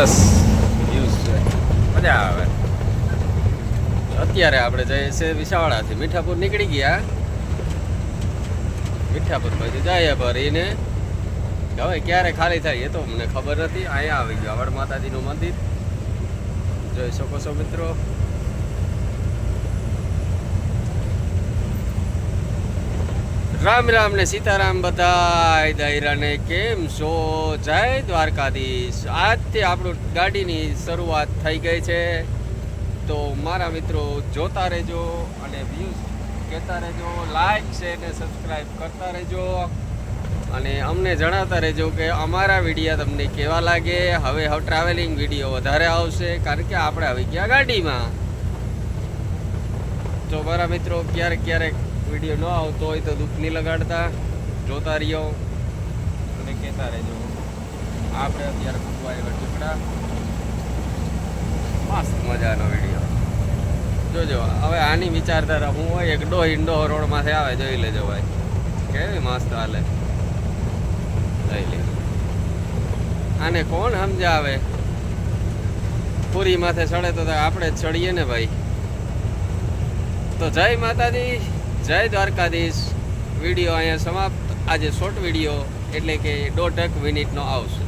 બસ use છે, મજા આવે. અત્યારે આપણે જઈએ છીએ વિસાવડાથી મીઠાપુર નીકળી ગયા. મીઠાપુર પછી જઈએ ભરીને હવે ક્યારે ખાલી થાય એ તો મને ખબર નથી. અહીંયા આવી ગયું વડ માતાજીનું મંદિર, જોઈ શકો છો મિત્રો. રામ રામ ને સીતારામ બધાય દાયરાને કેમ છો? જય દ્વારકાધીશ. આજથી આપણું ગાડીની શરૂઆત થઈ ગઈ છે, તો મારા મિત્રો જોતા રહેજો અને વ્યૂઝ કહેતા રહેજો, લાઈક છે ને સબસ્ક્રાઈબ કરતા રહેજો અને અમને જણાવતા રહેજો કે અમારા વિડીયો તમને કેવા લાગે. હવે ટ્રાવેલિંગ વિડીયો વધારે આવશે કારણ કે આપણે આવી ગયા ગાડીમાં. તો મારા મિત્રો ક્યારેક ક્યારેક વિડીયો ન આવતો હોય તો દુઃખ નહીં લગાડતા, જોતા રહ્યો અને કહેતા રહેજો. આપણે અત્યારે કૂદવા એવા ટુકડા, મસ્ત મજાનો વિડીયો જોજો. હવે આની વિચારધારા હું હોય એક ડોહો રોડમાંથી આવે, જોઈ લેજો ભાઈ કેવી મસ્ત હાલે. જોઈ લે, આને કોણ સમજાવે? પૂરી માથે ચડે તો આપણે જ ચડીએ ને ભાઈ. તો જય માતાજી, જય દ્વારકાધીશ. વિડીયો અહીંયા સમાપ્ત. આજે શોર્ટ વિડીયો એટલે કે 1.5 મિનિટનો આવશે.